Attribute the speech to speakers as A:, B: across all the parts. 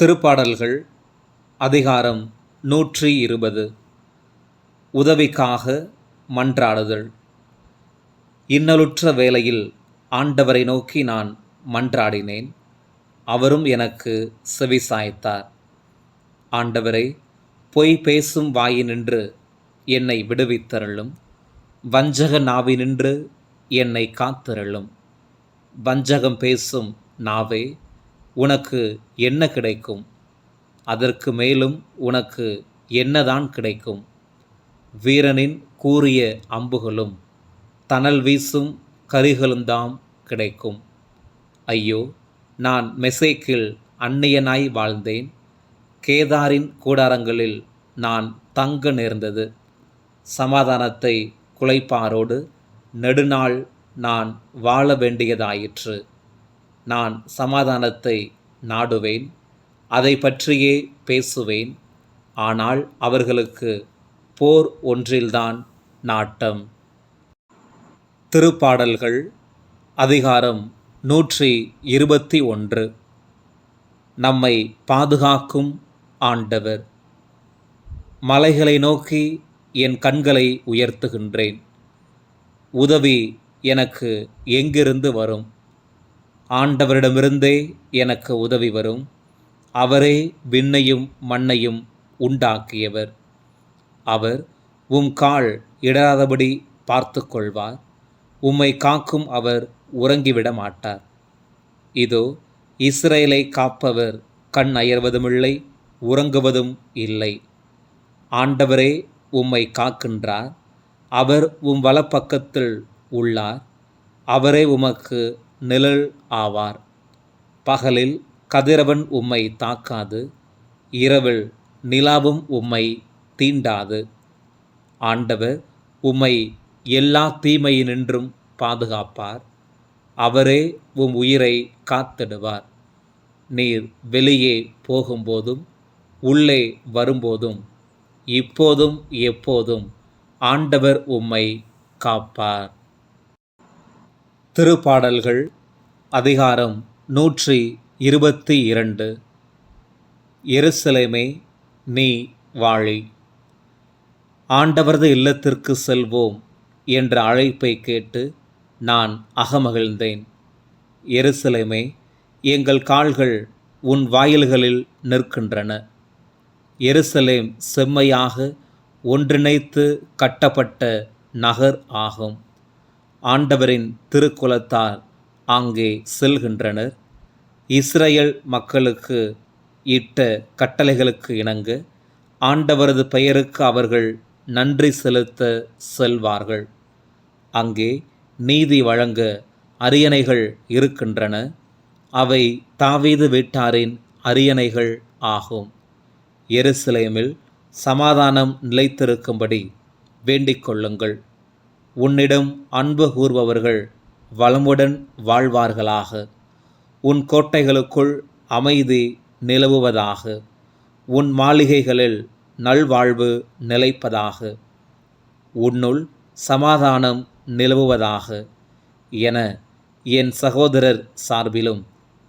A: திருப்பாடல்கள் அதிகாரம் 120. உதவிக்காக மன்றாடுதல். இன்னலுற்ற வேளையில் ஆண்டவரை நோக்கி நான் மன்றாடினேன், அவரும் எனக்கு செவிசாய்த்தார். ஆண்டவரே, பொய் பேசும் வாயினின்று என்னை விடுவித்தருளும், வஞ்சக நாவினின்று என்னை காத்தருளும். வஞ்சகம் பேசும் நாவே, உனக்கு என்ன கிடைக்கும்? அதற்கு மேலும் உனக்கு என்னதான் கிடைக்கும்? வீரனின் கூரிய அம்புகளும் தணல் வீசும் கரிகளும்தாம் கிடைக்கும். ஐயோ, நான் மெசேக்கில் அந்நியனாய் வாழ்ந்தேன், கேதாரின் கூடாரங்களில் நான் தங்க நேர்ந்தது. சமாதானத்தை குலைப்பாரோடு நெடுநாள் நான் வாழ வேண்டியதாயிற்று. நான் சமாதானத்தை நாடுவேன், அதை பற்றியே பேசுவேன். ஆனால் அவர்களுக்கு போர் ஒன்றில்தான் நாட்டம். திருப்பாடல்கள் அதிகாரம் 121. நம்மை பாதுகாக்கும் ஆண்டவர். மலைகளை நோக்கி என் கண்களை உயர்த்துகின்றேன். உதவி எனக்கு எங்கிருந்து வரும்? ஆண்டவரிடமிருந்தே எனக்கு உதவி வரும். அவரே விண்ணையும் மண்ணையும் உண்டாக்கியவர். அவர் உம் கால் இடராதபடி பார்த்து கொள்வார். உம்மை காக்கும் அவர் உறங்கிவிட மாட்டார். இதோ, இஸ்ரேலை காப்பவர் கண் அயர்வதுமில்லை, உறங்குவதும் இல்லை. ஆண்டவரே உம்மை காக்கின்றார். அவர் உம் வலப்பக்கத்தில் உள்ளார். அவரே உமக்கு நிழல் ஆவார். பகலில் கதிரவன் உம்மை தாக்காது, இரவில் நிலாவும் உம்மை தீண்டாது. ஆண்டவர் உம்மை எல்லா தீமையினின்றும் பாதுகாப்பார். அவரே உம் உயிரை காத்திடுவார். நீர் வெளியே போகும்போதும் உள்ளே வரும்போதும் இப்போதும் எப்போதும் ஆண்டவர் உம்மை காப்பார். திருப்பாடல்கள் அதிகாரம் 122. எருசலேமே, நீ வாழி. ஆண்டவரது இல்லத்திற்கு செல்வோம் என்ற அழைப்பை கேட்டு நான் அகமகிழ்ந்தேன். எருசலேமே, எங்கள் கால்கள் உன் வாயில்களில் நிற்கின்றன. எருசலேம் செம்மையாக ஒன்றிணைத்து கட்டப்பட்ட நகர் ஆகும். ஆண்டவரின் திருக்குலத்தார் அங்கே செல்கின்றனர். இஸ்ரேல் மக்களுக்கு இட்ட கட்டளைகளுக்கு இணங்க ஆண்டவரது பெயருக்கு அவர்கள் நன்றி செலுத்த செல்வார்கள். அங்கே நீதி வழங்க அரியணைகள் இருக்கின்றன. அவை தாவீது வீட்டாரின் அரியணைகள் ஆகும். எருசலேமில் சமாதானம் நிலைத்திருக்கும்படி வேண்டிக் கொள்ளுங்கள். உன்னிடம் அன்பு கூர்பவர்கள் வளமுடன் வாழ்வார்களாக. உன் கோட்டைகளுக்குள் அமைதி நிலவுவதாக. உன் மாளிகைகளில் நல்வாழ்வு நிலைப்பதாக. உன்னுள் சமாதானம் நிலவுவதாக என என் சகோதரர் சார்பிலும்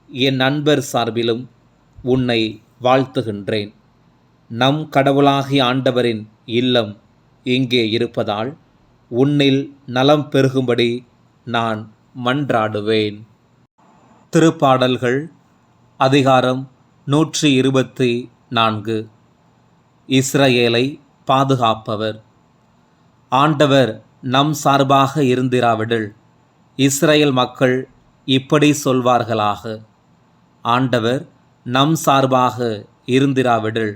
A: என் நண்பர் சார்பிலும் உன்னை வாழ்த்துகின்றேன். நம் கடவுளாகிய ஆண்டவரின் இல்லம் இங்கே இருப்பதால் உன்னில் நலம் பெருகும்படி நான் மன்றாடுவேன். திருப்பாடல்கள் அதிகாரம் 124. இஸ்ரேலை பாதுகாப்பவர். ஆண்டவர் நம் சார்பாக இருந்திராவிடில் இஸ்ரேல் மக்கள் இப்படி சொல்வார்களாக, ஆண்டவர் நம் சார்பாக இருந்திராவிடில்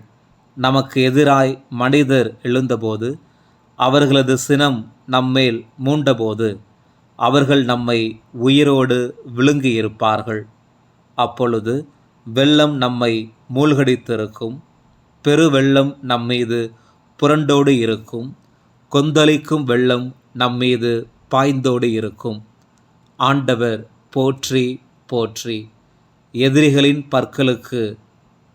A: நமக்கு எதிராய் மனிதர் எழுந்தபோது, அவர்களது சினம் நம்மேல் மூண்டபோது அவர்கள் நம்மை உயிரோடு விழுங்கியிருப்பார்கள். அப்பொழுது வெள்ளம் நம்மை மூழ்கடித்திருக்கும். பெருவெள்ளம் நம்மீது புரண்டோடு இருக்கும். கொந்தளிக்கும் வெள்ளம் நம்மீது பாய்ந்தோடு இருக்கும். ஆண்டவர் போற்றி போற்றி. எதிரிகளின் பற்களுக்கு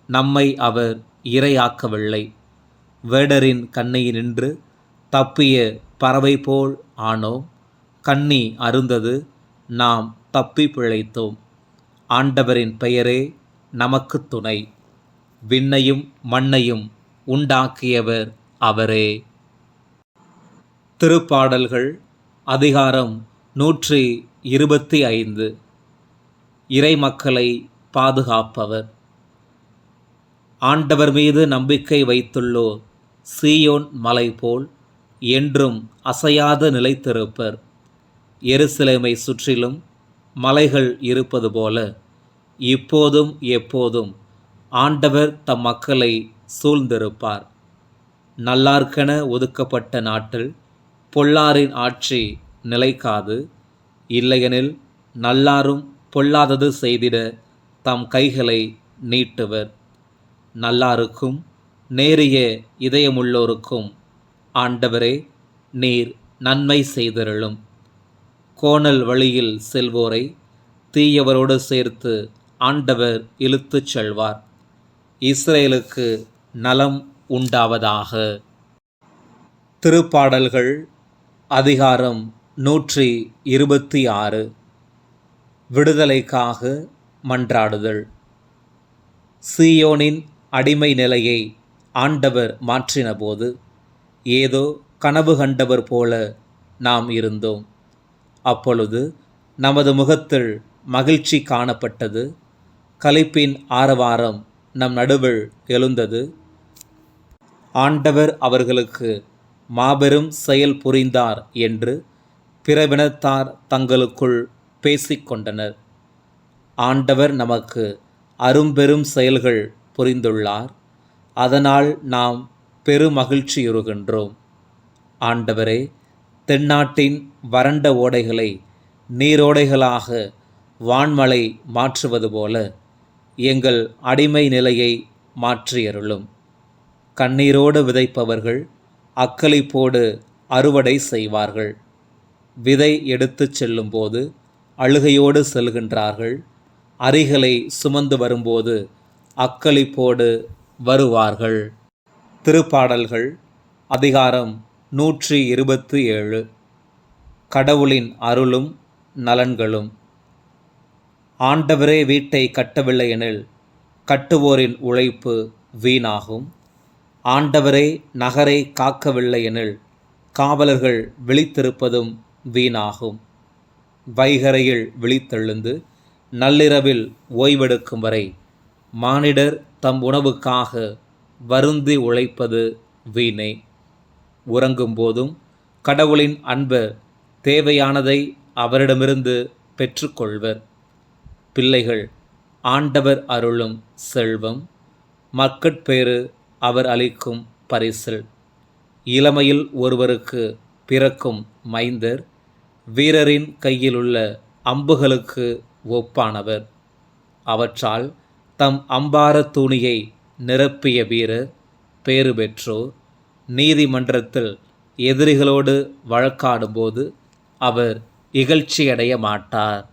A: நம்மை அவர் இரையாக்கவில்லை. வேடரின் கண்ணியினின்று தப்பிய பறவை போல் ஆனோம். கண்ணி அருந்தது, நாம் தப்பி பிழைத்தோம். ஆண்டவரின் பெயரே நமக்கு துணை. விண்ணையும் மண்ணையும் உண்டாக்கியவர் அவரே. திருப்பாடல்கள் அதிகாரம் 125. இறைமக்களை பாதுகாப்பவர். ஆண்டவர் மீது நம்பிக்கை வைத்துள்ளோர் சீயோன் மலை போல் என்றும் அசையாது நிலைத்திருப்பர். எருசலேமை சுற்றிலும் மலைகள் இருப்பது போல இப்போதும் எப்போதும் ஆண்டவர் தம் மக்களை சூழ்ந்திருப்பார். நல்லார்க்கென ஒதுக்கப்பட்ட நாட்டில் பொல்லாரின் ஆட்சி நிலைக்காது. இல்லையெனில் நல்லாரும் பொல்லாதது செய்திட தம் கைகளை நீட்டுவர். நல்லாருக்கும் நேரிய இதயமுள்ளோருக்கும் ஆண்டவரே நீர் நன்மை செய்தருளும். கோணல் வழியில் செல்வோரை தீயவரோடு சேர்த்து ஆண்டவர் இழுத்துச் செல்வார். இஸ்ரேலுக்கு நலம் உண்டாவதாக. திருப்பாடல்கள் அதிகாரம் 126. விடுதலைக்காக மன்றாடுதல். சீயோனின் அடிமை நிலையை ஆண்டவர் மாற்றினபோது ஏதோ கனவு கண்டவர் போல நாம் இருந்தோம். அப்பொழுது நமது முகத்தில் மகிழ்ச்சி காணப்பட்டது. களிப்பின் ஆரவாரம் நம் நடுவில் எழுந்தது. ஆண்டவர் அவர்களுக்கு மாபெரும் செயல் புரிந்தார் என்று பிறவினத்தார் தங்களுக்குள் பேசிக்கொண்டனர். ஆண்டவர் நமக்கு அரும்பெரும் செயல்கள் புரிந்துள்ளார். அதனால் நாம் பெருமகிழ்ச்சியுறுகின்றோம். ஆண்டவரே, தென்னாட்டின் வறண்ட ஓடைகளை நீரோடைகளாக வான்மழை மாற்றுவது போல எங்கள் அடிமை நிலையை மாற்றியருளும். கண்ணீரோடு விதைப்பவர்கள் அக்களிப்போடு அறுவடை செய்வார்கள். விதை எடுத்துச் செல்லும்போது அழுகையோடு செல்கின்றார்கள். அரிகளை சுமந்து வரும்போது அக்களிப்போடு வருவார்கள். திருப்பாடல்கள் அதிகாரம் 127. கடவுளின் அருளும் நலன்களும். ஆண்டவரே வீட்டை கட்டவில்லை எனில் கட்டுவோரின் உழைப்பு வீணாகும். ஆண்டவரே நகரை காக்கவில்லை எனில் காவலர்கள் விழித்திருப்பதும் வீணாகும். வைகரையில் விழித்தெழுந்து நள்ளிரவில் ஓய்வெடுக்கும் வரை மானிடர் தம் உணவுக்காக வருந்தி உழைப்பது வீணே. உறங்கும் போதும் கடவுளின் அன்பர் தேவையானதை அவரிடமிருந்து பெற்றுக்கொள்வர். பிள்ளைகள் ஆண்டவர் அருளும் செல்வம், மக்கட்பேறு அவர் அளிக்கும் பரிசில். இளமையில் ஒருவருக்கு பிறக்கும் மைந்தர் வீரரின் கையிலுள்ள அம்புகளுக்கு ஒப்பானவர். அவற்றால் தம் அம்பார தூணியை நிரப்பிய வீரர் பேறு பெற்றோர். நீதிமன்றத்தில் எதிரிகளோடு வழக்காடும்போது அவர் இகழ்ச்சியடைய மாட்டார்.